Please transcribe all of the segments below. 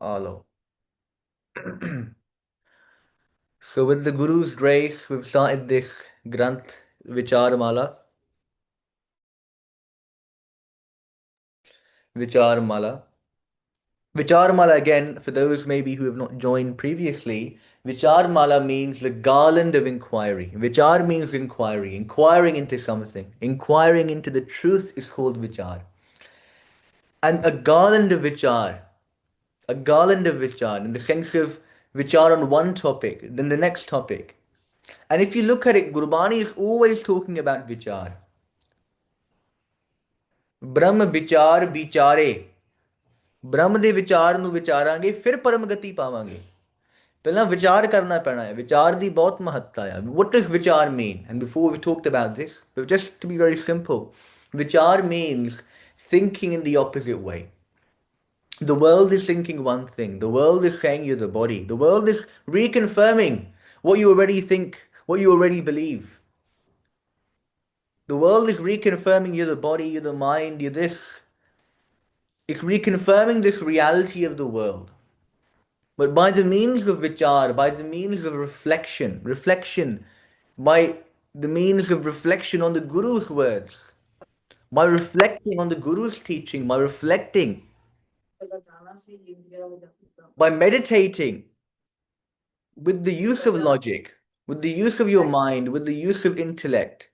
Alo. So with the Guru's grace, we've started this Granth Vicharmala. Vicharmala. Vicharmala again, for those maybe who have not joined previously, Vicharmala means the garland of inquiry. Vichar means inquiry, inquiring into something. Inquiring into the truth is called Vichar. And a garland of Vichar in the sense of Vichar on one topic, then the next topic. And if you look at it, Gurbani is always talking about Vichar. ਬ੍ਰਹਮ ਵਿਚਾਰ ਵਿਚਾਰੇ ਬ੍ਰਹਮ ਦੇ ਵਿਚਾਰ ਨੂੰ ਵਿਚਾਰਾਂਗੇ ਫਿਰ ਪਰਮ ਗਤੀ ਪਾਵਾਂਗੇ ਪਹਿਲਾਂ ਵਿਚਾਰ ਕਰਨਾ ਪੈਣਾ ਹੈ ਵਿਚਾਰ ਦੀ ਬਹੁਤ ਮਹੱਤਤਾ ਹੈ what does ਵਿਚਾਰ mean and before we talked about this but just to be very simple ਵਿਚਾਰ means thinking in the opposite way the world is thinking one thing the world is saying you're the body the world is reconfirming what you already think what you already believe the world is reconfirming you're the body you're the mind you're this. It's reconfirming this reality of the world. But by the means of vichar, by the means of reflection, by the means of reflection on the Guru's words, by reflecting on the Guru's teaching, by reflecting, by meditating with the use of logic, with the use of your mind, with the use of intellect,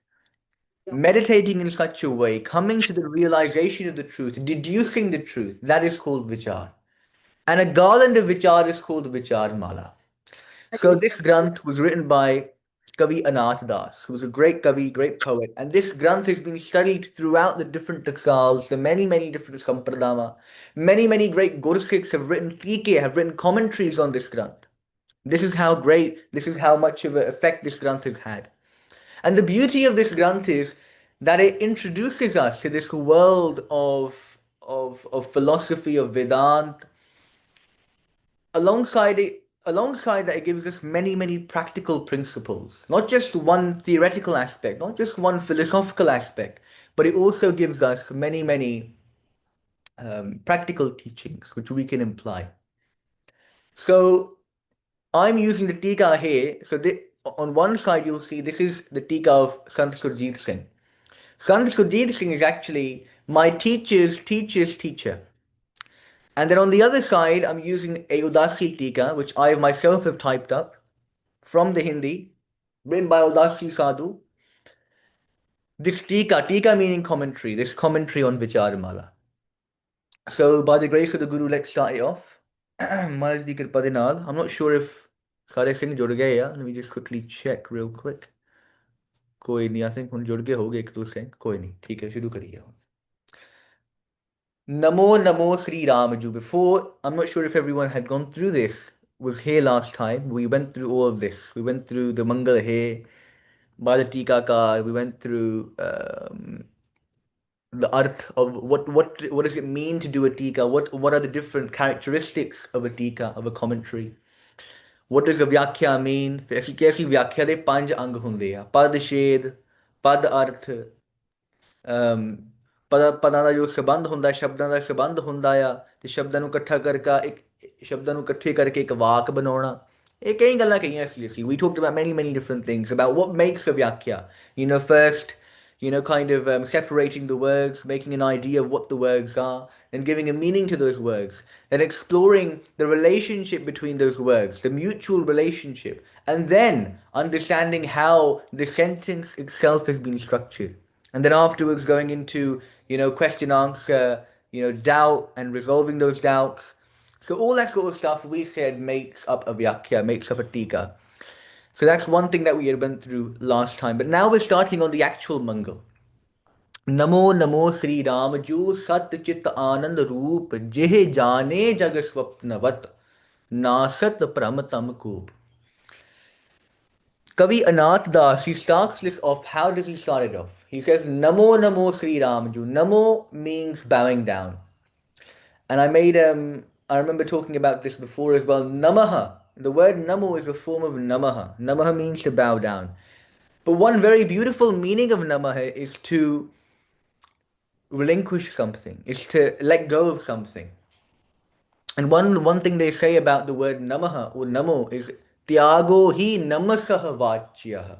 meditating in such a way, coming to the realization of the truth, deducing the truth, that is called vichar. And a garland of vichar is called Vicharmala. So this granth was written by Kavi Anath Das, who was a great Kavi, great poet. And this granth has been studied throughout the different taksals, the many different sampradama. Many great Gursikhs have written tike, have written commentaries on this granth. This is how great, this is how much of an effect this granth has had. And the beauty of this granth is that it introduces us to this world of philosophy, of Vedanta, alongside that it gives us many practical principles, not just one theoretical aspect, not just one philosophical aspect, but it also gives us many practical teachings which we can apply. So I'm using the tika here. So on one side you'll see this is the tika of Sant Surjit Singh. Sant Surjit Singh is actually my teacher's teacher's teacher. And then on the other side, I'm using a Udasi Tika, which I myself have typed up from the Hindi, written by Udasi Sadhu. This Tika meaning commentary, this commentary on Vicharmala. So by the grace of the Guru, let's start it off. Maharaj di kirpa de naal. I'm not sure if Sare Singh jud gaye ya. Let me just quickly check real quick. कोई नहीं, I think ਹੁਣ जुड़ गए होगे एक दो से कोई नहीं ठीक है शुरू करिए Namo Namo Sri Ramaju. Before, I'm not sure if everyone had gone through this, was here last time. We went through all of this. We went through the Mangal He, Bada Tikakar, we went through the Arth of what does it mean to do a Tika? What are the different characteristics of a Tika, of a commentary? What does a Vyakhya mean? कैसी व्याख्या ਦੇ ਪੰਜ ਅੰਗ ਹੁੰਦੇ ਆ ਪਦ ਛੇਦ ਪਦ ਅਰਥ ਪਦਾਂ ਦਾ ਜੋ ਸੰਬੰਧ ਹੁੰਦਾ ਸ਼ਬਦਾਂ ਦਾ ਸੰਬੰਧ ਹੁੰਦਾ ਆ ਤੇ ਸ਼ਬਦਾਂ ਨੂੰ ਇਕੱਠਾ ਕਰਕੇ ਇੱਕ ਸ਼ਬਦਾਂ ਨੂੰ ਇਕੱਠੇ ਕਰਕੇ ਇੱਕ ਵਾਕ ਬਣਾਉਣਾ ਇਹ ਕਈ ਗੱਲਾਂ ਕਹੀਆਂ ਇਸ ਲਈ we talked about many different things about what makes a vyakya first kind of separating the words, making an idea of what the words are, and giving a meaning to those words, then exploring the relationship between those words, the mutual relationship, and then understanding how the sentence itself has been structured. And then afterwards going into, question answer, doubt and resolving those doubts. So all that sort of stuff we said makes up a vyakya, makes up a tika. So that's one thing that we had went through last time. But now we're starting on the actual Mangal. Namo Namo Sri Ram Jo Sat Chit Anand Roop Jeh Jane Jag Swapnavat Nasat Pramatam Koop. Kavi Anath Das, he starts this off. How does he start it off? He says, Namo Namo Sri Ram Jo. Namo means bowing down. And I remember talking about this before as well. Namaha. The word Namo is a form of Namaha. Namaha means to bow down. But one very beautiful meaning of Namaha is to relinquish something, is to let go of something. And one thing they say about the word namaha or namo is tyago hi namasah vachyah.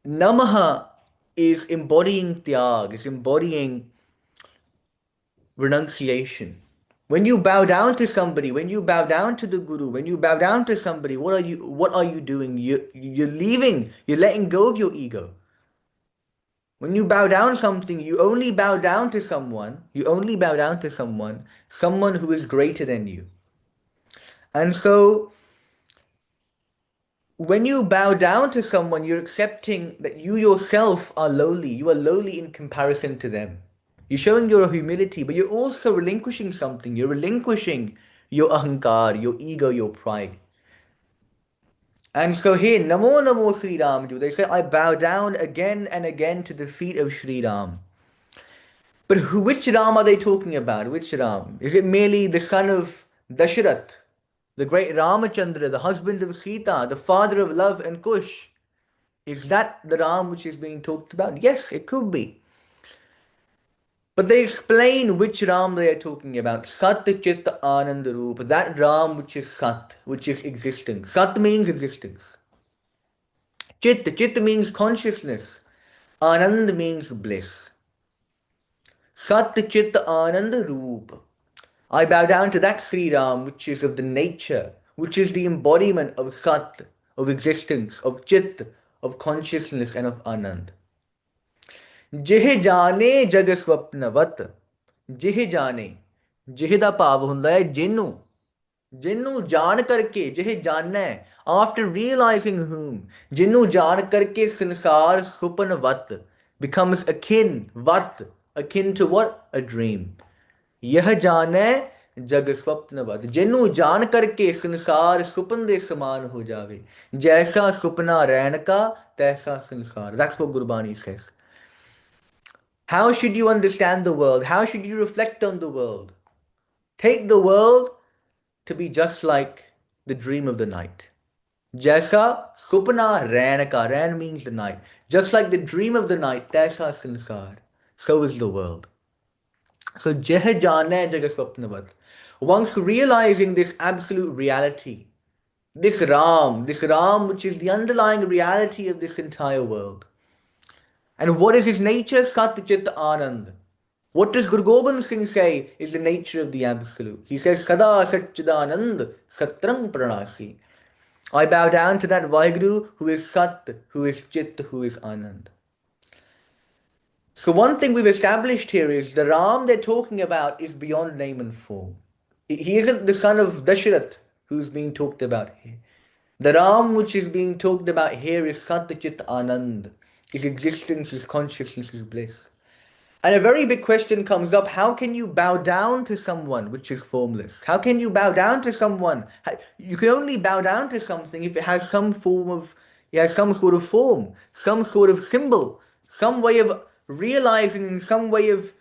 Namaha is embodying tyag, is embodying renunciation. When you bow down to somebody, when you bow down to the guru, when you bow down to somebody, what are you doing? You're leaving, you're letting go of your ego. When you bow down something, you only bow down to someone, someone who is greater than you. And so when you bow down to someone, you're accepting that you yourself are lowly. You are lowly in comparison to them. You're showing your humility, but you're also relinquishing something. You're relinquishing your ahankar, your ego, your pride. And so here, Namo Namo Sri Ram, they say, I bow down again and again to the feet of Sri Ram. But which Ram are they talking about? Which Ram? Is it merely the son of Dasharath, the great Ramachandra, the husband of Sita, the father of love and Kush? Is that the Ram which is being talked about? Yes, it could be. But they explain which Ram they are talking about. Sat Chit Anand Roop. That Ram which is Sat, which is existence. Sat means existence. Chit means consciousness. Anand means bliss. Sat Chit Anand Roop. I bow down to that Sri Ram which is of the nature, which is the embodiment of Sat, of existence, of Chit, of consciousness and of Anand. ਜਿਹ ਜਾਣੇ ਜਗ ਸੁਪਨਵਤ ਜਿਹ ਜਾਣੇ ਜਿਹ ਦਾ ਭਾਵ ਹੁੰਦਾ ਹੈ ਜਿਹਨੂੰ ਜਾਣ ਕਰਕੇ ਜਿਹ ਜਾਣੈ after realizing whom ਜਿਹਨੂੰ ਜਾਣ ਕਰਕੇ ਸੰਸਾਰ ਸੁਪਨਵਤ becomes akin vat akin to what a dream यह ਜਾਣੈ ਜਗ ਸੁਪਨਵਤ ਜਿਹਨੂੰ ਜਾਣ ਕਰਕੇ ਸੰਸਾਰ ਸੁਪਨ ਦੇ ਸਮਾਨ ਹੋ ਜਾਵੇ ਜੈਸਾ ਸੁਪਨਾ ਰਹਿਣ ਕਾ ਤੈਸਾ ਸੰਸਾਰ that's what Gurbani says. How should you understand the world? How should you reflect on the world? Take the world to be just like the dream of the night. Jaisa supna rain ka. Rain means the night. Just like the dream of the night, taisa sansar. So is the world. So jeh jane jaga swapnavat. Once realizing this absolute reality, this Ram which is the underlying reality of this entire world. And what is his nature? Sat Chit Anand. What does Guru Gobind Singh say is the nature of the Absolute? He says, Sada Satchidanand Satram Pranasi. I bow down to that Vaheguru who is Sat, who is Chit, who is Anand. So one thing we've established here is the Ram they're talking about is beyond name and form. He isn't the son of Dasharath who's being talked about here. The Ram which is being talked about here is Sat Chit Anand. His existence, his consciousness, his bliss. And a very big question comes up, how can you bow down to someone which is formless? How can you bow down to someone? You can only bow down to something if it has some form of, it has some sort of form, some sort of symbol, some way of realizing, some way of,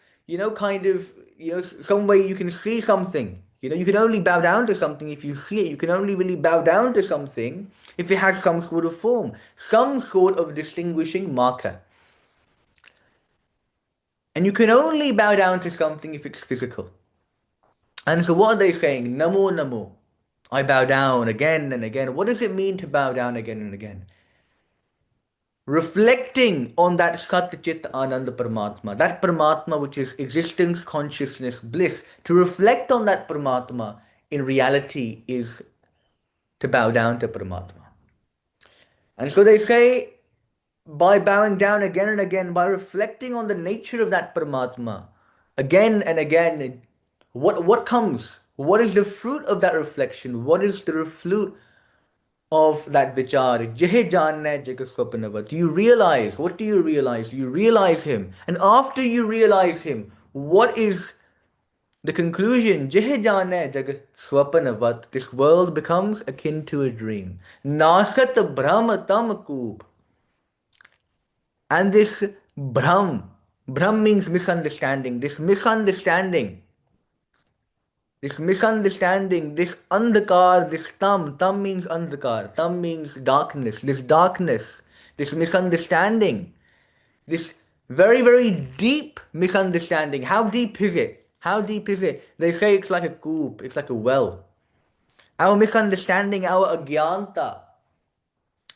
some way you can see something. You can only bow down to something if you see it. You can only really bow down to something if it has some sort of form, some sort of distinguishing marker. And you can only bow down to something if it's physical. And so what are they saying? Namo Namo. I bow down again and again. What does it mean to bow down again and again? Reflecting on that Sat Chit Ananda Paramatma, that Paramatma which is existence, consciousness, bliss. To reflect on that Paramatma in reality is to bow down to Paramatma. And so they say, by bowing down again and again, by reflecting on the nature of that Paramatma, again and again, what comes? What is the fruit of that reflection? What is the fruit of that vichar? Jehe janne jagaswapanavat. Do you realize? What do you realize? You realize him. And after you realize him, what is the conclusion? Jehe janne jagaswapanavat. This world becomes akin to a dream. Nasat brahmatam koob. And this Brahm means misunderstanding. This misunderstanding, this andhakar, this tam means andhakar, tam means darkness, this misunderstanding, this very, very deep misunderstanding. How deep is it? How deep is it? They say it's like a coop, it's like a well. Our misunderstanding, our agyanta,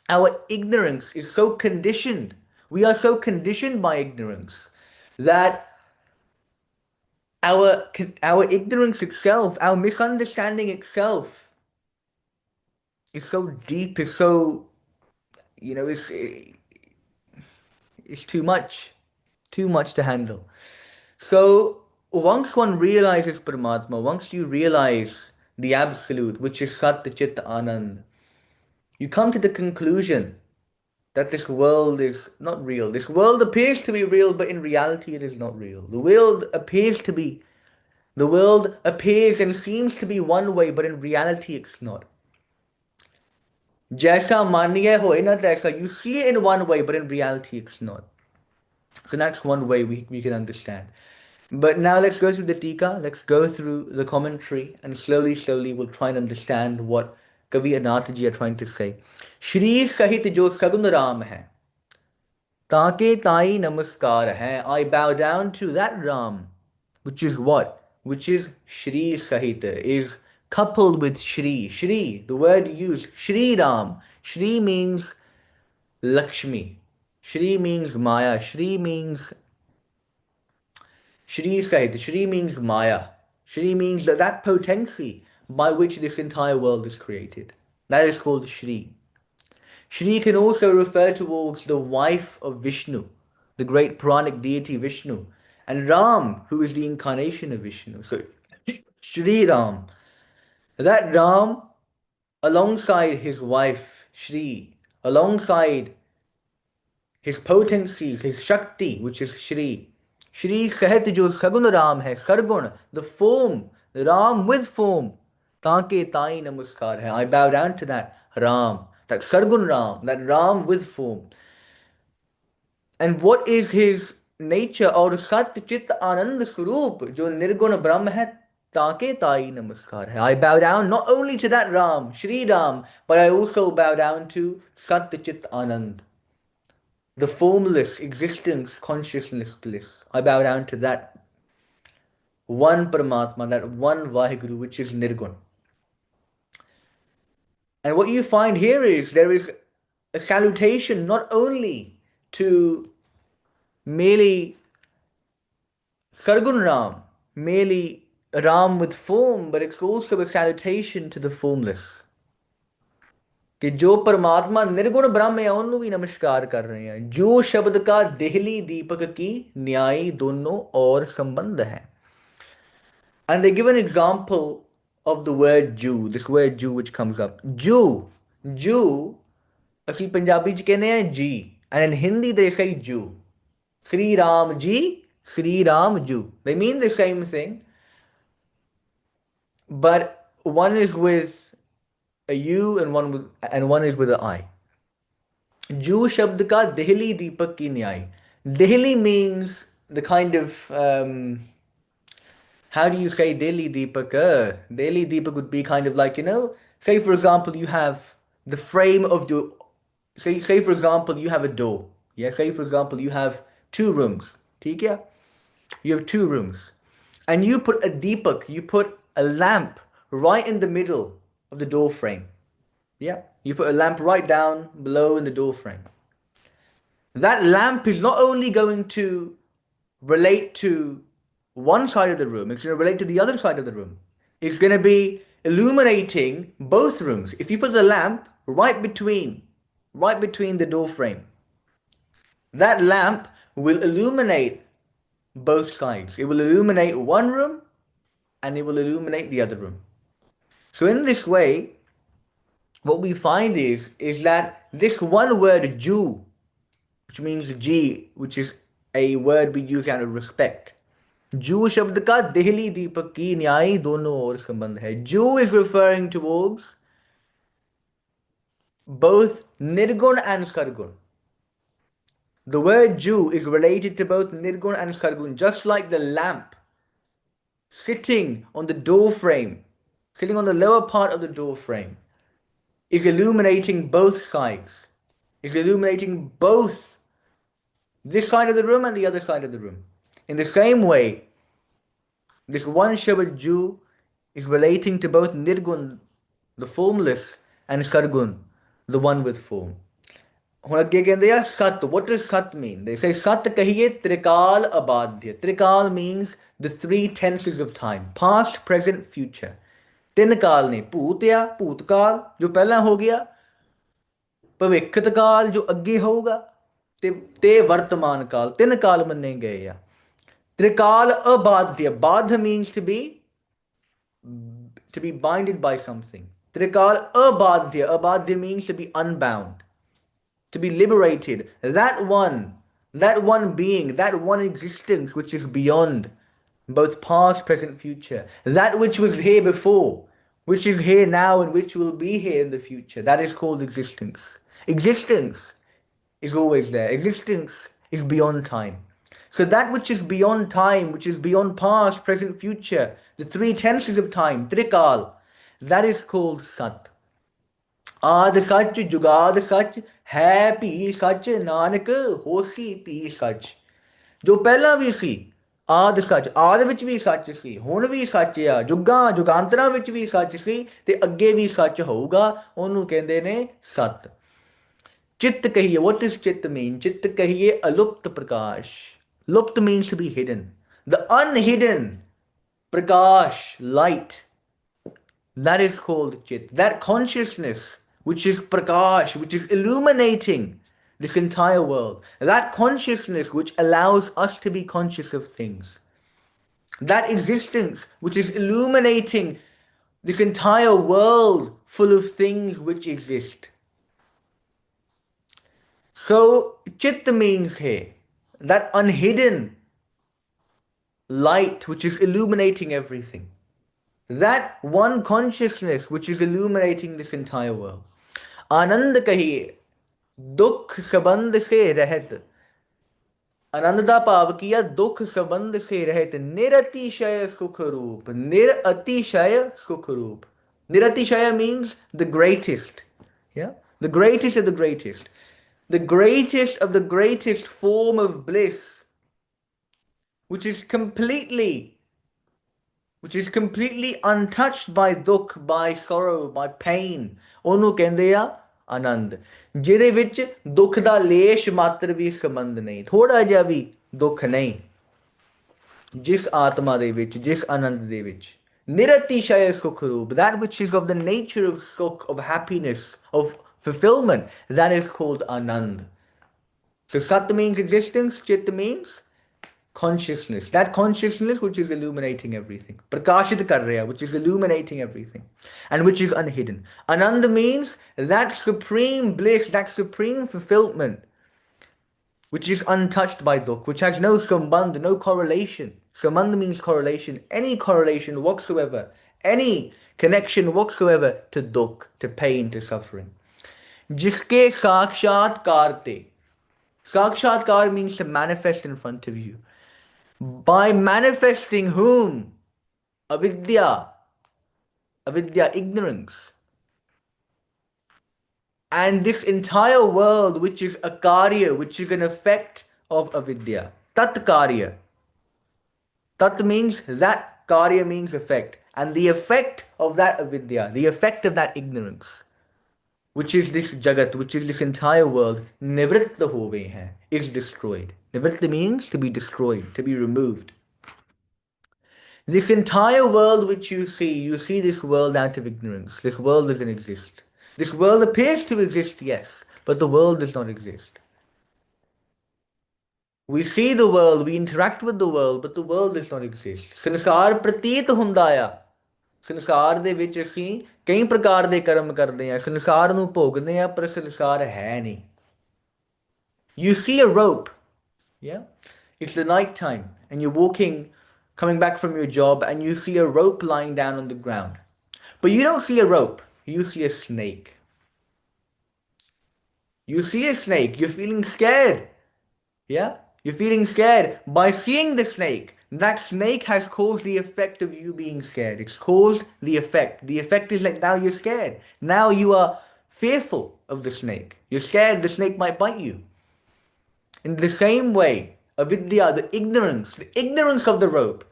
our ignorance is so conditioned. We are so conditioned by ignorance that our ignorance itself, our misunderstanding itself is so deep, is so, you know, it's too much to handle. So once one realizes Paramatma, once you realize the Absolute, which is Sat Chit Anand, you come to the conclusion that this world is not real. This world appears to be real, but in reality it is not real. The world appears and seems to be one way, but in reality it's not. जैसा मानिए होए ना तैसा. You see it in one way, but in reality it's not. So that's one way we can understand. But now let's go through the Tika, let's go through the commentary, and slowly we'll try and understand what Kavi Anath ji are trying to say. Shri Sahit Jo Sagun Ram hai, Taake Tai Namaskar hai. I bow down to that Ram, which is what? Which is Shri Sahita, is coupled with Shri. Shri, the word used, Shri Ram. Shri means Lakshmi. Shri means Maya. Shri Sahita. Shri means Maya. Shri means that potency by which this entire world is created. That is called Shri. Shri can also refer towards the wife of Vishnu, the great Puranic deity Vishnu, and Ram, who is the incarnation of Vishnu. So, Shri Ram. That Ram, alongside his wife Shri, alongside his potencies, his Shakti, which is Shri. Shri Sahat jo Sagun Ram hai, Sargun, the form, the Ram with form. Taake Tai Namaskar hai. I bow down to that Ram, that Sargun Ram, that Ram with form. And what is his nature? और सत्य चित्त आनंद स्वरूप जो निर्गुण ब्रह्म है ताके ताई नमस्कार hai. I bow down not only to that Ram, Shri Ram, but I also bow down to Sat Chit Anand, the formless existence, consciousness bliss. I bow down to that one Paramatma, that one Vaheguru, which is Nirgun. And what you find here is there is a salutation not only to merely Sargun Ram, merely Ram with form, but it's also a salutation to the formless. कि जो परमात्मा निर्गुण ब्रह्म है उन्होंने भी नमस्कार कर रहे हैं जो शब्द का देहली दीपक की न्याय दोनों और संबंध है. And they give an example of the word Jew, this word Jew which comes up. Jew, ਅਸੀਂ ਪੰਜਾਬੀ ਚ ਕਹਿੰਦੇ ਆ ਜੀ, and in Hindi they say Jew. Sri Ram Ji, Sri Ram Jew. They mean the same thing, but one is with a U and one is with an I. Jew शब्द का देहली दीपक की न्याय. Dehli means the kind of how do you say Delhi Deepak? Delhi Deepak would be kind of like, say for example you have the frame of the, say for example you have a door. Yeah, say for example you have two rooms. ठीक है? You have two rooms. And you put a Deepak, you put a lamp right in the middle of the door frame. Yeah, you put a lamp right down below in the door frame. That lamp is not only going to relate to one side of the room, it's going to relate to the other side of the room. It's going to be illuminating both rooms. If you put the lamp right between the door frame, that lamp will illuminate both sides. It will illuminate one room and it will illuminate the other room. So in this way, what we find is that this one word Jew, which means G, which is a word we use out of respect. Jew शब्द का देहली दीपक की न्याय दोनों ओर संबंध है. Jew is referring towards both Nirgun and Sargun. The word Jew is related to both Nirgun and Sargun, just like the lamp sitting on the door frame, sitting on the lower part of the door frame, is illuminating both sides, is illuminating both this side of the room and the other side of the room. In the same way, This one Shabad Jew is relating to both Nirgun, the formless, and Sargun, the one with form. ਹੁਣ ਅੱਗੇ ਕਹਿੰਦੇ ਆ ਸਤ what does sat mean? They say ਸਤ ਕਹੀਏ ਤ੍ਰਿਕਾਲ ਅਬਾਧਿ. Trikal means the three tenses of time, past, present, future. ਤਿੰਨ ਕਾਲ ਨੇ, ਭੂਤ ਆ ਭੂਤਕਾਲ ਜੋ ਪਹਿਲਾਂ ਹੋ ਗਿਆ, ਭਵਿੱਖਤ ਕਾਲ ਜੋ ਅੱਗੇ ਹੋਊਗਾ, ਤੇ ਵਰਤਮਾਨ ਕਾਲ, ਤਿੰਨ ਕਾਲ ਮੰਨੇ ਗਏ ਆ. Trikal abadhya. Badha means to be binded by something. Trikal abadhya. Abadhya means to be unbound, to be liberated. That one being, that one existence which is beyond both past, present, future. That which was here before, which is here now, and which will be here in the future. That is called existence. Existence is always there. Existence is beyond time. So that which is beyond time, which is beyond past, present, future, the three tenses of time, Trikal, that is called Sat. Aad Sach, Jugad Sach, है भी सच नानक होसी भी सच. ਜੋ ਪਹਿਲਾਂ ਵੀ ਸੀ ਆਦ ਸੱਚ, ਆਦ ਵਿੱਚ ਵੀ ਸੱਚ ਸੀ, ਹੁਣ ਵੀ ਸੱਚ ਆ, ਜੁਗਾਂ ਜੁਗਾਂਤਰਾਂ ਵਿੱਚ ਵੀ ਸੱਚ ਸੀ ਤੇ ਅੱਗੇ ਵੀ ਸੱਚ ਹੋਊਗਾ, ਉਹਨੂੰ ਕਹਿੰਦੇ ਨੇ ਸਤ. ਚਿੱਤ ਕਹੀਏ, what does ਚਿੱਤ mean? ਚਿੱਤ ਕਹੀਏ ਅਲੁਪਤ ਪ੍ਰਕਾਸ਼. Lupt means to be hidden. The unhidden prakash, light, that is called chit. That consciousness which is prakash, which is illuminating this entire world. That consciousness which allows us to be conscious of things. That existence which is illuminating this entire world full of things which exist. So, chit means here that unhidden light which is illuminating everything. That one consciousness which is illuminating this entire world. Anand kahiye, dukh sabandh se rahat. Anand da bhav kiya, dukh sabandh se rahat. Niratishaya sukh roop. Niratishaya sukh roop. Niratishaya means the greatest. Yeah? The greatest of the greatest. The greatest of the greatest form of bliss, which is completely untouched by dukh, by sorrow, by pain. ਉਹਨੂੰ ਕਹਿੰਦੇ ਆ ਆਨੰਦ, ਜਿਹਦੇ ਵਿੱਚ ਦੁੱਖ ਦਾ ਲੇਸ਼ ਮਾਤਰ ਵੀ ਸੰਬੰਧ ਨਹੀਂ, ਥੋੜਾ ਜਿਹਾ ਵੀ ਦੁੱਖ ਨਹੀਂ ਜਿਸ ਆਤਮਾ ਦੇ ਵਿੱਚ, ਜਿਸ ਆਨੰਦ ਦੇ ਵਿੱਚ. ਨਿਰਤਿਸ਼ਯ ਸੁਖ ਰੂਪ, that which is of the nature of sukh, of happiness, of fulfillment, that is called Anand. So Sat means existence, Chit means consciousness. That consciousness which is illuminating everything. Prakashit kar raha, which is illuminating everything and which is unhidden. Anand means that supreme bliss, that supreme fulfillment which is untouched by dukh, which has no sambandh, no correlation. Sambandh means correlation, any correlation whatsoever, any connection whatsoever to dukh, to pain, to suffering. जिसके साक्षात्कार ते, साक्षात्कार means to manifest in front of you. By manifesting whom? Avidya, ignorance. And this entire world which is a karya, which is an effect of avidya. Tat karya. Tat means that, karya means effect. And the effect of that avidya, the effect of that ignorance, which is this jagat, which is this entire world, nivritta hove hai, is destroyed. Nivritta means to be destroyed, to be removed. This entire world which you see this world out of ignorance. This world doesn't exist. This world appears to exist, yes, but the world does not exist. We see the world, we interact with the world, but the world does not exist. Sansar prateet hunda aya. ਸੰਸਾਰ ਦੇ ਵਿੱਚ ਅਸੀਂ ਕਈ ਪ੍ਰਕਾਰ ਦੇ ਕਰਮ ਕਰਦੇ ਹਾਂ, ਸੰਸਾਰ ਨੂੰ ਭੋਗਦੇ ਹਾਂ, ਪਰ ਸੰਸਾਰ ਹੈ ਨਹੀਂ. You see a rope, yeah? It's the night time and you're walking, coming back from your job, and you see a rope lying down on the ground. But you don't see a rope, you see a snake. You see a snake, you're feeling scared, yeah? You're feeling scared. By seeing the snake, that snake has caused the effect of you being scared. It's caused the effect. The effect is like now you're scared. Now you are fearful of the snake. You're scared the snake might bite you. In the same way, avidya, the ignorance of the rope,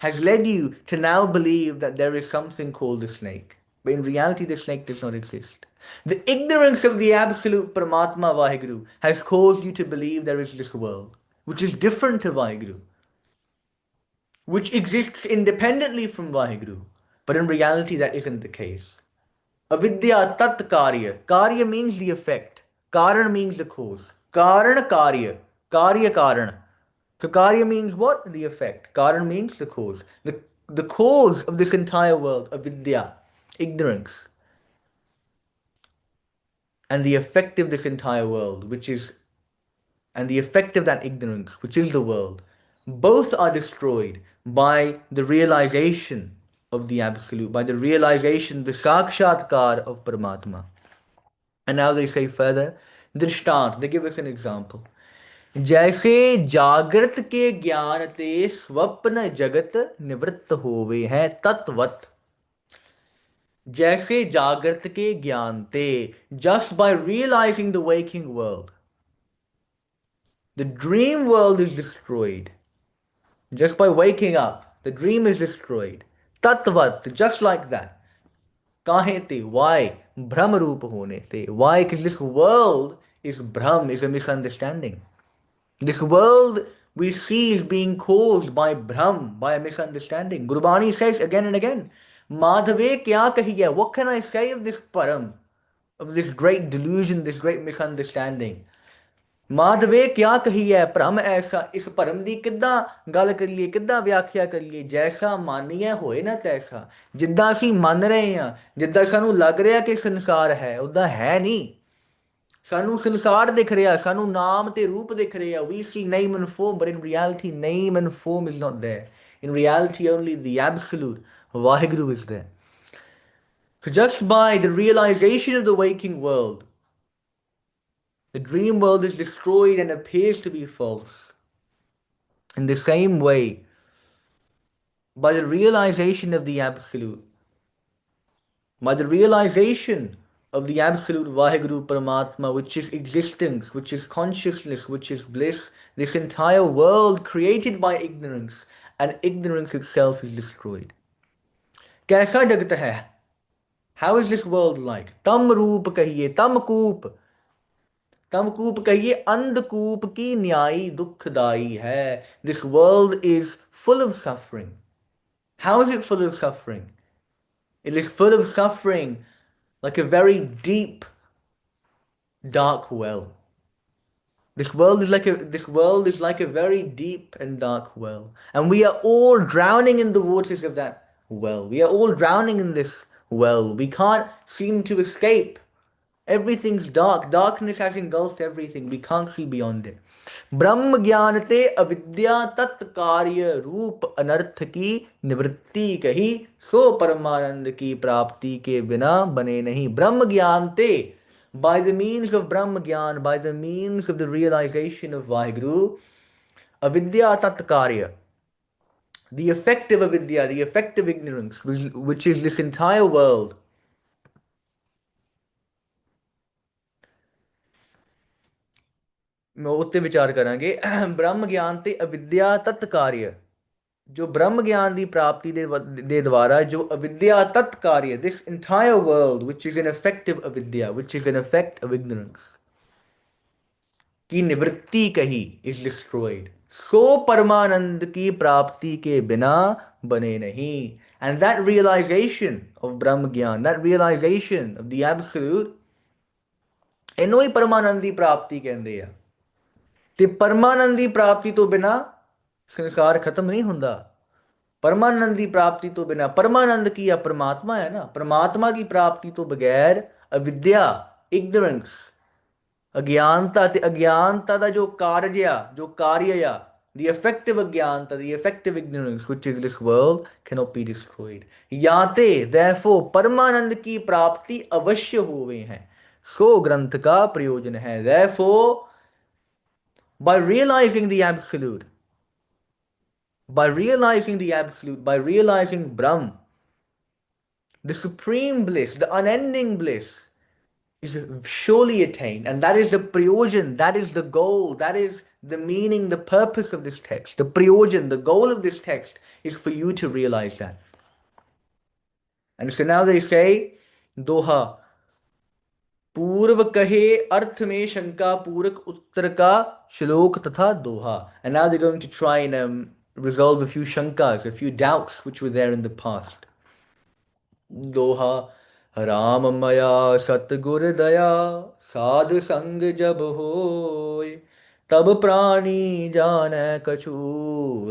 has led you to now believe that there is something called the snake. But in reality, the snake does not exist. The ignorance of the absolute Paramatma Vaheguru has caused you to believe there is this world, which is different to Vaheguru, which exists independently from Vaheguru. But in reality, that isn't the case. Avidya tat karya. Karya means the effect. Karan means the cause. Karan karya. Karya karan. So karya means what? The effect. Karan means the cause. The cause of this entire world, avidya, ignorance, and the effect of this entire world, which is, and the effect of that ignorance, which is the world, both are destroyed by the realization of the Absolute, by the realization, the Sakshatkar of Paramatma. And now they say further, Drishtant, they give us an example. जैसे जागृत के ज्ञान ते स्वप्न जगत निवृत्त होवे हैं तत्वत जैसे जागृत के ज्ञान ते just by realizing the waking world the dream world is destroyed just by waking up the dream is destroyed तत्वत just like that काहे ते why भ्रम रूप होने ते why because this world is भ्रम is a misunderstanding. This world we see is being caused by Brahm, by a misunderstanding. Gurbani says again and again, Madhave kya kahiya? What can I say of this param, of this great delusion, this great misunderstanding? ਮਾਧਵੇ ਕਿਆ ਕਹੀ ਹੈ ਭ੍ਰਮ ਐਸਾ ਇਸ ਭਰਮ ਦੀ ਕਿੱਦਾਂ ਗੱਲ ਕਰੀਏ ਕਿੱਦਾਂ ਵਿਆਖਿਆ ਕਰੀਏ ਜੈਸਾ ਮਾਨੀਏ ਹੋਏ ਨਾ ਤੈਸਾ ਜਿੱਦਾਂ ਅਸੀਂ ਮੰਨ ਰਹੇ ਹਾਂ ਜਿੱਦਾਂ ਸਾਨੂੰ ਲੱਗ ਰਿਹਾ ਕਿ ਸੰਸਾਰ ਹੈ ਉਦਾਂ ਹੈ ਨਹੀਂ ਸਾਨੂੰ ਸੰਸਾਰ ਦਿਖ ਰਿਹਾ ਸਾਨੂੰ ਨਾਮ ਤੇ ਰੂਪ ਦਿਖ ਰਿਹਾ we see name and form but in reality name and form is not there in reality only the absolute Vaheguru is there so just by the realization of the waking world the dream world is destroyed and appears to be false in the same way by the realization of the absolute by the realization of the absolute Vaheguru Paramatma, which is existence, which is consciousness, which is bliss, this entire world created by ignorance, and ignorance itself is destroyed. कैसा जगत है? How is this world like? तम रूप कहिए, तम कूप कहिए, अंधकूप की न्यायी दुखदाई है. This world is full of suffering. How is it full of suffering? It is full of suffering like a very deep, dark well. This world is like a very deep and dark well. And we are all drowning in the waters of that well. We are all drowning in this well. We can't seem to escape. Everything's dark. Darkness has engulfed everything. We can't see beyond it. ब्रह्म ज्ञान ते अविद्या तत्कार्य रूप अनर्थ की निवृत्ति कही सो परमानंद की प्राप्ति के बिना बने नहीं. ब्रह्म ज्ञान ते by the means of Brahma Gyan, by the means of the realization of Vaheguru, avidya tatkarya, the effect of avidya, the effect of ignorance, which is this entire world. मैं उत्ते विचार करांगे ब्रह्म ज्ञान ते अविद्या तत्कार्य जो ब्रह्म ज्ञान की प्राप्ति दे द्वारा जो अविद्या तत्कार्य this entire world which is an effect of avidya which is an effect of ignorance की निवृत्ति कही is destroyed सो परमानंद की प्राप्ति के बिना बने नहीं and that realization of Brahma Gyan that realization of the absolute ਇਹਨੂੰ ਹੀ ਪਰਮਾਨੰਦ ਦੀ ਪ੍ਰਾਪਤੀ ਕਹਿੰਦੇ ਆ ਤੇ ਪਰਮਾਨੰਦ ਦੀ ਪ੍ਰਾਪਤੀ ਤੋਂ ਬਿਨਾ ਸੰਸਾਰ ਖਤਮ ਨਹੀਂ ਹੁੰਦਾ परमानंद की प्राप्ति तो बिना परमानंद की या परमात्मा है ना परमात्मा की प्राप्ति तो बगैर अविद्या इग्नोरेंस अज्ञानता ते अज्ञानता का जो कार्य या the effective अज्ञानता the effective ignorance which is this world cannot be destroyed याते therefore परमानंद की प्राप्ति अवश्य हुए हैं सो ग्रंथ का प्रयोजन है therefore by realizing the absolute by realizing the absolute, by realizing Brahm, the supreme bliss, the unending bliss, is surely attained, and that is the prayojan, that is the goal, that is the meaning, the purpose of this text. The prayojan, the goal of this text is for you to realize that. And so now they say, Doha, पूर्व कहे अर्थ में शंका पूरक उत्तर का श्लोक तथा दोहा. And now they're going to try and resolve a few shankas, a few doubts which were there in the past. दोहा राम मया सतगुर दया साध संग जब होय तब प्राणी जाने कछु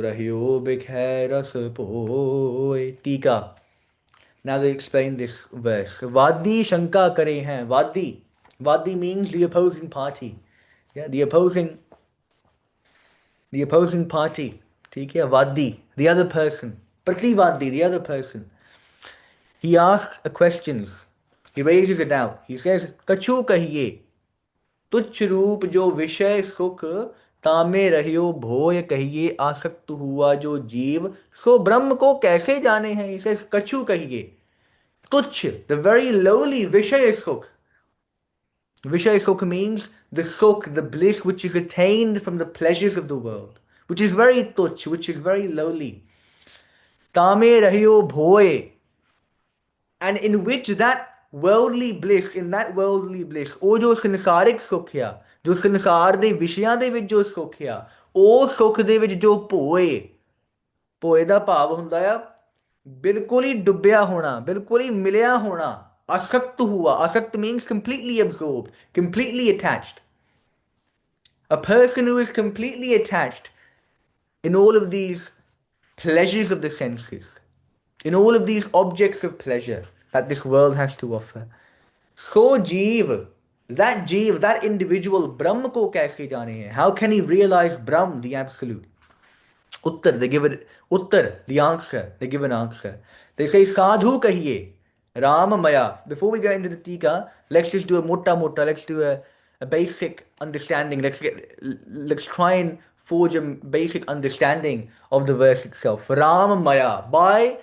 रहियो बिखै रस पोय. टीका. Now they explain this verse. Vadi Shanka kare hain. Vadi. Vadi means the opposing party. Yeah, the opposing party. ठीक है, Vadi, the other person. Prativadi, the other person. He asks a questions. He raises a doubt. He says, कछु कहिए तुच्छ रूप जो विषय सुख तामे रहियो भोय कहिए आसक्त हुआ जो जीव सो ब्रह्म को कैसे जाने हैं. He says, कछु कहिए tuchh, the very lowly Vishaya Sukh. Vishaya Sukh means the Sukh, the bliss which is attained from the pleasures of the world, which is very tuchh, which is very lowly. Tame rahyo bhoy, and in which that worldly bliss, in that worldly bliss, ਉਹ ਜੋ ਸੰਸਾਰਿਕ ਸੁੱਖ ਆ, ਜੋ ਸੰਸਾਰ ਦੇ ਵਿਸ਼ਿਆਂ ਦੇ ਵਿੱਚ ਜੋ ਸੁੱਖ ਆ, ਉਹ ਸੁੱਖ ਦੇ ਵਿੱਚ ਜੋ ਭੋਏ, ਭੋਏ ਦਾ ਭਾਵ ਹੁੰਦਾ ਆ ਬਿਲਕੁਲ ਹੀ ਡੁੱਬਿਆ ਹੋਣਾ, ਬਿਲਕੁਲ ਹੀ ਮਿਲਿਆ ਹੋਣਾ, ਆਸਕਤ ਹੁਆ. Asakt means completely absorbed, completely attached. A person who is completely attached in all of these pleasures of the senses, in all of these objects of pleasure that this world has to offer. So jeev, that individual, Brahm ko kaise jaane hai? How can he realize Brahm, the absolute? Uttar, they give it, Uttar, the answer, they give an answer. They say, Sadhu kahiye, Ram Maya. Before we get into the Tika, let's just do a mota, let's do a basic understanding. Let's try and forge a basic understanding of the verse itself. Ram Maya, by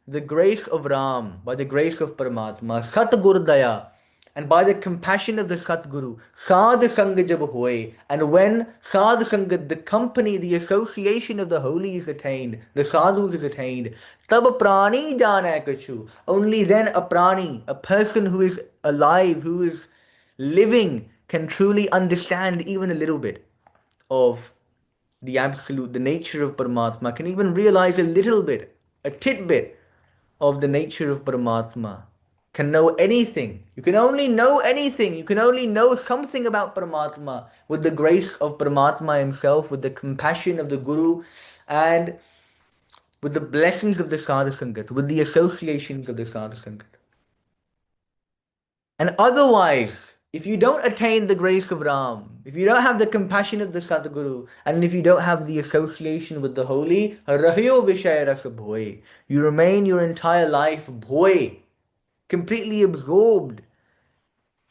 the grace of Ram, by the grace of Paramatma, Sat Gurdaya, and by the compassion of the Satguru, Sadh Sangha jab hoye, and when Sadh Sangha, the company, the association of the holy is attained, the sadhus is attained, tab prani jana kachu, only then a prani, a person who is alive, who is living, can truly understand even a little bit of the absolute, the nature of Paramatma, can even realize a little bit, a tidbit of the nature of Paramatma. Can know anything. You can only know anything. You can only know something about Paramatma with the grace of Paramatma himself, with the compassion of the Guru, and with the blessings of the Sadhu Sangat, with the associations of the Sadhu Sangat. And otherwise, if you don't attain the grace of Ram, if you don't have the compassion of the Sadguru, and if you don't have the association with the holy, Rahyo Vishaya Rasa Bhoy, you remain your entire life Bhoy, completely absorbed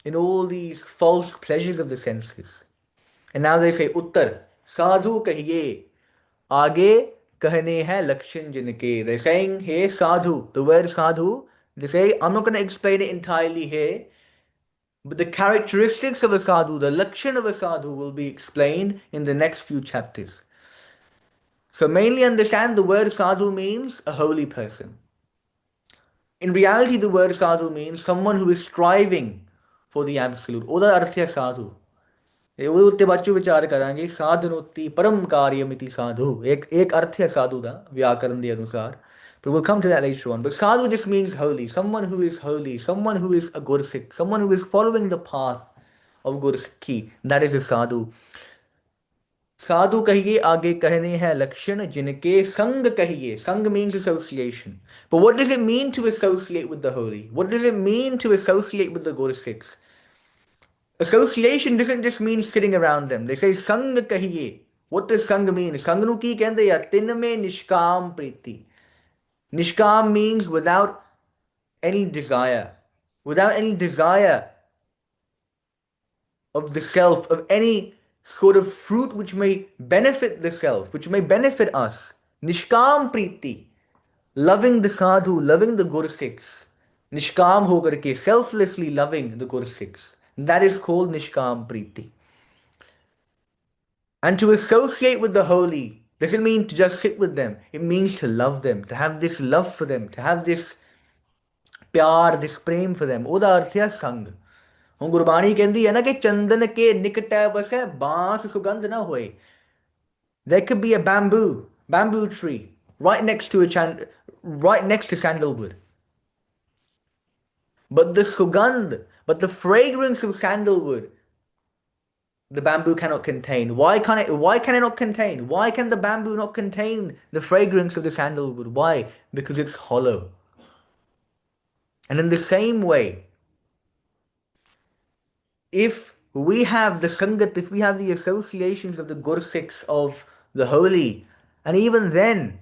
in all these false pleasures of the senses. And now they say, Uttar, Sadhu kahiye, Aage kahne hai lakshan jinke. They're saying, hey, Sadhu, the word Sadhu, they say, I'm not going to explain it entirely here, but the characteristics of a sadhu, the lakshan of a sadhu will be explained in the next few chapters. So mainly understand the word sadhu means a holy person. In reality, the word sadhu means someone who is striving for the absolute. ਉਹਦਾ ਅਰਥ ਹੈ ਸਾਧੂ. ਇਹ ਉਹਦੇ ਉੱਤੇ ਬਾਅਦ ਚੋਂ ਵਿਚਾਰ ਕਰਾਂਗੇ. ਸਾਧਨੋਤੀ ਪਰਮ ਕਾਰਿਯਮਿਤੀ ਸਾਧੂ. ਇੱਕ ਅਰਥ ਹੈ ਸਾਧੂ ਦਾ ਵਿਆਕਰਨ ਦੇ ਅਨੁਸਾਰ. But we'll come to that later on. But sadhu just means holy. Someone who is holy. Someone who is a Gursikh. Someone who is following the path of Gursikhi. That is a sadhu. Sadhu kahiye aage kahne hai lakshan jinke sang kahiye. Sang means association. But what does it mean to associate with the holy? What does it mean to associate with the Gursikhs? Association doesn't just mean sitting around them. They say sang kahiye. What does sang mean? Sang nu ki kehinde ya tin mein nishkam priti. Nishkam means without any desire. Without any desire of the self, of any sort of fruit which may benefit the self, which may benefit us. Nishkam priti. Loving the sadhu, loving the Gursikhs. Nishkam ho karke, selflessly loving the Gursikhs. That is called Nishkam Priti. And to associate with the holy doesn't mean to just sit with them. It means to love them, to have this love for them, to have this ਪਿਆਰ, this prem for them. ਉਹਦਾ ਅਰਥ ਹੈ ਸੰਗ। ਹੁਣ ਗੁਰਬਾਣੀ ਕਹਿੰਦੀ ਹੈ ਨਾ ਕਿ ਚੰਦਨ ਕੇ ਨਿਕਟੈ ਵਸੈ ਬਾਂਸ ਸੁਗੰਧ ਨਾ ਹੋਏ। There could be a bamboo tree right next to sandalwood. But the sugandh, but the fragrance of sandalwood, the bamboo cannot contain. Why can it not contain? Why can the bamboo not contain the fragrance of the sandalwood? Why? Because it's hollow. And in the same way, if we have the sangat, if we have the associations of the gursikhs of the holy, and even then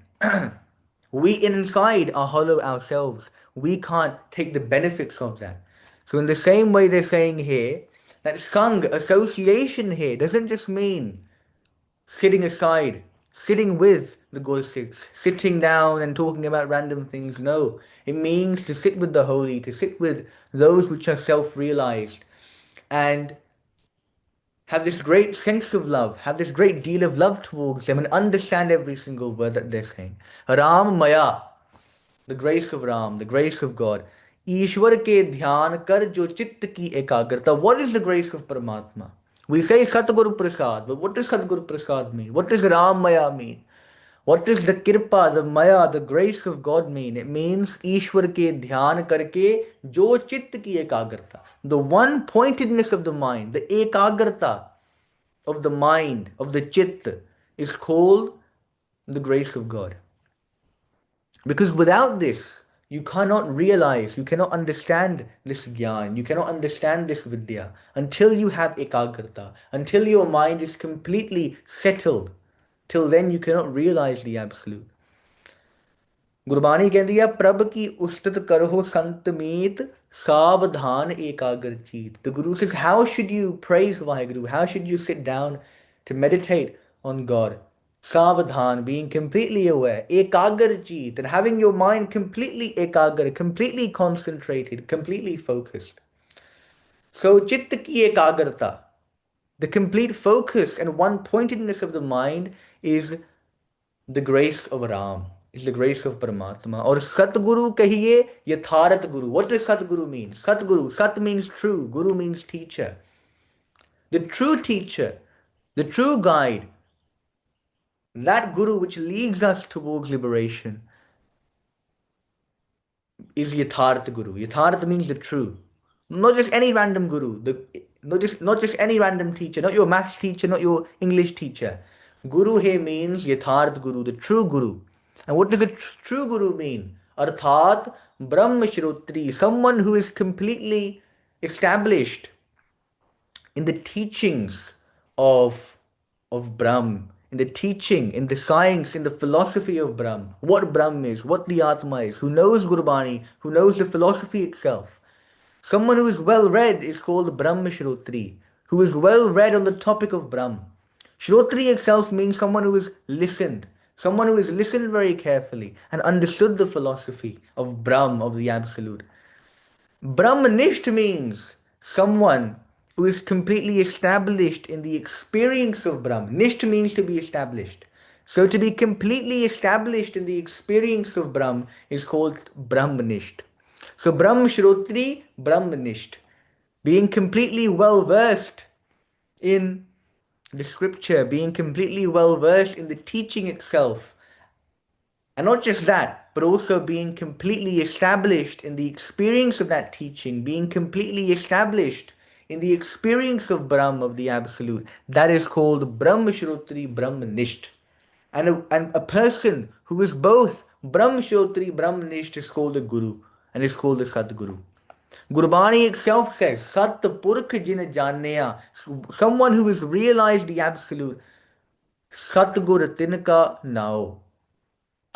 we inside are hollow ourselves, we can't take the benefits of that. So in the same way they're saying here that sang, association here, doesn't just mean sitting aside, sitting with the gursikhs, sitting down and talking about random things. No, it means to sit with the holy, to sit with those which are self-realized, and have this great sense of love, have this great deal of love towards them, and understand every single word that they're saying. Ram Maya, the grace of Ram, the grace of God. Ishwar ke dhyan kar jo chitt ki ekagrata. What is the grace of Paramatma? We say Satguru Prasad, but what does Satguru Prasad mean? What does Ram Maya mean? What does the Kirpa, the Maya, the grace of God mean? It means Ishwar ke dhyan karke jo chitt ki ekagrata. The one pointedness of the mind, the ekagrata of the mind, of the chitta, is called the grace of God. Because without this, you cannot realize, you cannot understand this gyan, you cannot understand this vidya until you have ekagrata, until your mind is completely settled. Till then you cannot realize the absolute. Gurbani ਕਹਿੰਦੀ ਹੈ ਪ੍ਰਭ ਕੀ ਉਸਤਤ ਕਰੋ ਸੰਤ ਮੀਤ ਸਾਵਧਾਨ ਏਕਾਗਰ ਚੀਤ. The Guru says, how should you praise Vaheguru? How should you sit down to meditate on God? Savadhan, being completely aware, ekagar jeet, and having your mind completely ekagar, completely concentrated, completely focused. So chitta ki ekagarta, the complete focus and one-pointedness of the mind, is the grace of Ram, is the grace of Paramatma. Or Satguru kahiye yatharat Guru. What does Satguru mean? Satguru, Sat means true, Guru means teacher. The true teacher, the true guide, that Guru which leads us towards liberation, is Yatharth Guru. Yatharth means the true. Not just any random Guru, not just any random teacher, not your maths teacher, not your English teacher. Guru here means Yatharth Guru, the true Guru. And what does the true Guru mean? Arthat Brahma Shrotri, someone who is completely established in the teachings of Brahm, in the teaching, in the science, in the philosophy of Brahm, what Brahm is, what the Atma is, who knows Gurbani, who knows the philosophy itself. Someone who is well read is called Brahma Shrotri, who is well read on the topic of Brahm. Shrotri itself means someone who has listened, someone who has listened very carefully and understood the philosophy of Brahm, of the Absolute. Brahmanisht means someone who is completely established in the experience of Brahm. Nisht means to be established. So to be completely established in the experience of Brahm is called Brahmanisht. So Brahm Shrotri, Brahmanisht. Being completely well versed in the scripture, being completely well versed in the teaching itself. And not just that, but also being completely established in the experience of that teaching, being completely established in the experience of Brahm, of the Absolute. That is called Brahmashrotri Brahmanisht. And a person who is both Brahmashrotri Brahmanisht is called a Guru, and is called a Sadguru. Gurbani itself says, Sat Purkh Jin Janneya, someone who has realized the Absolute. Satgur Tinka Nao.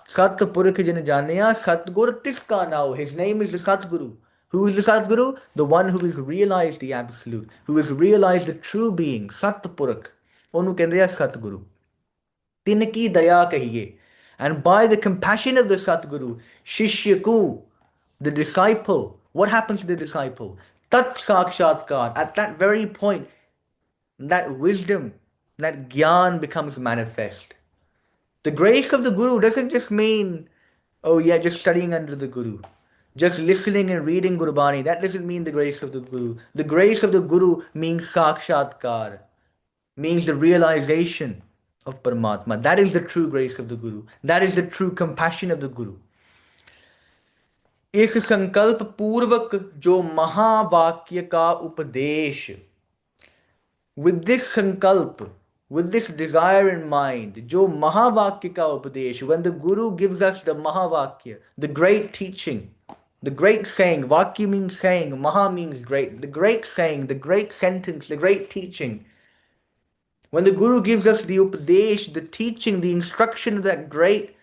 Sat Purkh Jin Janneya, Satgur Tiska Nao. His name is the Satguru. Who is the Sadguru? The one who has realized the Absolute, who has realized the true being, Sat Purkh. Onu kende hai Satguru. Tinki daya kahiye. And by the compassion of the Satguru, Shishyaku, the disciple, what happens to the disciple? tat sakshatkar. At that very point, that wisdom, that gyan becomes manifest. The grace of the Guru doesn't just mean, oh yeah, just studying under the Guru. Just listening and reading Gurbani, that doesn't mean the grace of the Guru. The grace of the Guru means sakshatkar, means the realization of Paramatma. That is the true grace of the Guru. That is the true compassion of the Guru. इस संकल्प पूर्वक जो महावाक्य का उपदेश, with this sankalp, with this desire in mind, jo Mahavakya ka upadesh, when the Guru gives us the Mahavakya, the great teaching, the great saying, Vakya means saying, Maha means great, the great saying, the great sentence, the great teaching. When the Guru gives us the upadesh, the teaching, the instruction of that great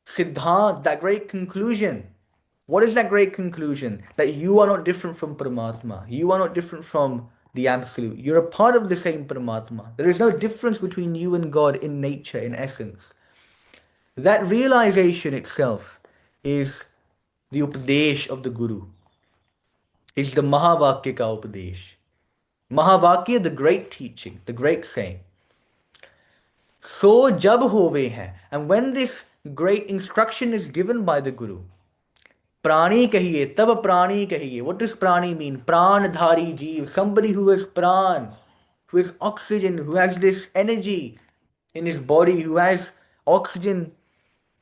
siddhant, that great conclusion, what is that great conclusion? That you are not different from Paramatma. You are not different from the Absolute. You're a part of the same Paramatma. There is no difference between you and God in nature, in essence. That realization itself is the Upadesh of the Guru. It's the Mahavakya ka Upadesh. Mahavakya, the great teaching, the great saying. So jab hove hai. And when this great instruction is given by the Guru, Prani kahiye, tab prani kahiye. What does prani mean? Pranadhari jeev, somebody who has pran, who has oxygen, who has this energy in his body, who has oxygen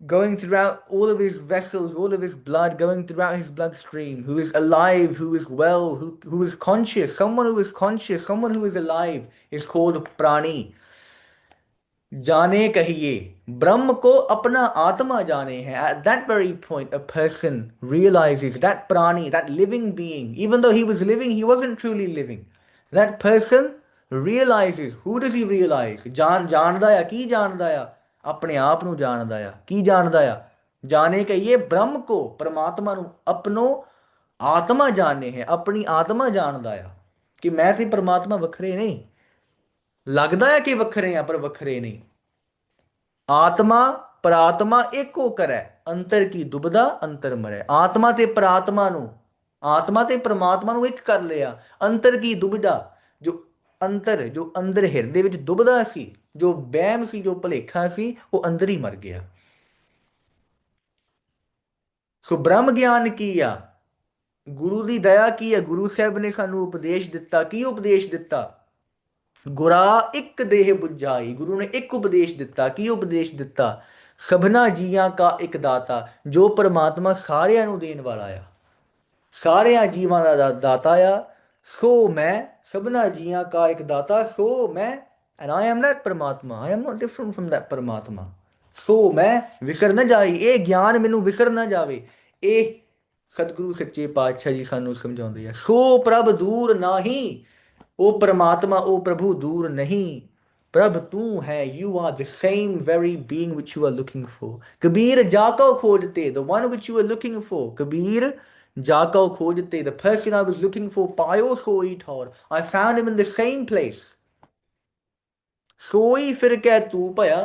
going throughout all of his vessels, all of his blood going throughout his bloodstream, who is alive, who is well, who is conscious. Someone who is conscious, someone who is alive is called prani. जाने कहिए ब्रह्म को अपना आत्मा जाने हैं. At that very point, a person realizes that prani, that living being, even though he was living, he wasn't truly living. That person realizes. Who does he realize? जानदा आ की जानदा आ अपने आप ਨੂੰ ਜਾਣਦਾ ਆ ਕੀ ਜਾਣਦਾ ਆ ਜਾਣੇ ਕਹੀਏ ब्रह्म को परमात्मा ਨੂੰ अपनो आत्मा ਜਾਣੇ ਹੈ ਆਪਣੀ ਆਤਮਾ ਜਾਣਦਾ ਆ ਕਿ ਮੈਂ ਤੇ परमात्मा ਵੱਖਰੇ ਨਹੀਂ लगता है कि वखरे हैं पर वखरे नहीं. आत्मा परात्मा एक होकर है अंतर की दुबदा अंतर मरे. आत्मा ते परात्मा नु आत्मा ते परमात्मा नु एक कर लिया. अंतर की दुबदा जो अंतर जो अंदर हिरदे विच दुबदा सी जो वहम सी जो भुलेखा सी वो अंदर ही मर गया. सो ब्रह्म ज्ञान की आ गुरु की दया की है. गुरु साहब ने सानू उपदेश दिता. की उपदेश दिता? गुरा एक देह बुझाई. गुरु ने एक उपदेश दिता. की उपदेश दिता? सबना जीआं का एक दाता. जो परमात्मा सारिਆਂ ਨੂੰ ਦੇਣ ਵਾਲਾ ਆ ਸਾਰਿਆਂ ਜੀਵਾਂ ਦਾ ਦਾਤਾ ਆ. ਸੋ ਮੈਂ सबना जीआं का एक दाता. सो मैं and I am that परमात्मा. I am not different from that परमात्मा. सो मैं ਵਿਸਰ ਨਾ ਜਾਈ. ਇਹ ਗਿਆਨ ਮੈਨੂੰ ਵਿਸਰ ਨਾ ਜਾਵੇ. ਇਹ ਸਤਿਗੁਰੂ ਸੱਚੇ ਪਾਤਸ਼ਾਹ ਜੀ ਸਾਨੂੰ ਸਮਝਾਉਂਦੇ ਆ. ਸੋ ਪ੍ਰਭ ਦੂਰ ਨਾਹੀ. ओ परमात्मा ओ प्रभु दूर नहीं. प्रभ तू है. You are the same very being which you are looking for. Kabir जाको खोजते. The one which you are looking for. Kabir जाको खोजते. The person I was looking for पायो सोई ठौर. I found him in the same place. सोई फिर कै तू भया.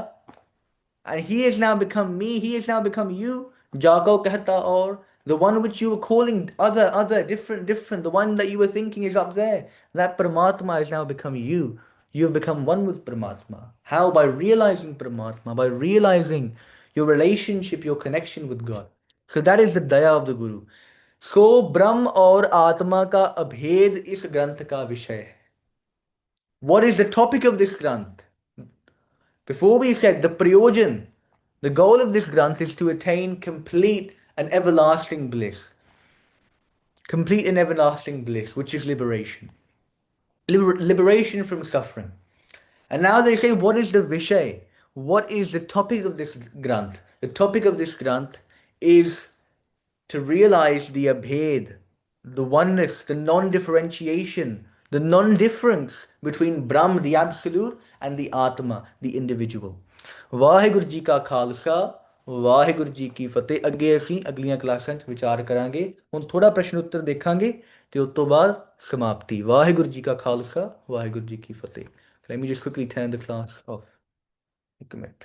And he has now become me. He has now become you. जाको कहता और the one which you were calling other, different, the one that you were thinking is up there. That Paramatma has now become you. You have become one with Paramatma. How? By realizing Paramatma, by realizing your relationship, your connection with God. So that is the daya of the Guru. So Brahm और आत्मा का अभेद इस ग्रंथ का विषय है. What is the topic of this granth? Before we said the prayojan, the goal of this granth is to attain complete and everlasting bliss. Complete and everlasting bliss, which is liberation. Liberation from suffering. And now they say, what is the vishay? What is the topic of this granth? The topic of this granth is to realize the abhed, the oneness, the non-differentiation, the non-difference between Brahm, the absolute, and the Atma, the individual. Vaheguru Ji ka Khalsa, Waheguru ji ਕੀ ਫਤਿਹ. ਅੱਗੇ ਅਸੀਂ ਅਗਲੀਆਂ ਕਲਾਸਾਂ 'ਚ ਵਿਚਾਰ ਕਰਾਂਗੇ. ਹੁਣ ਥੋੜਾ ਪ੍ਰਸ਼ਨ ਉੱਤਰ ਦੇਖਾਂਗੇ ਤੇ ਉਸ ਤੋਂ ਬਾਅਦ ਸਮਾਪਤੀ. ਵਾਹਿਗੁਰੂ ਜੀ ਕਾ ਖਾਲਸਾ, ਵਾਹਿਗੁਰੂ ਜੀ ਕੀ ਫਤਿਹ. Let me just quickly turn the class off. ਇੱਕ ਮਿੰਟ.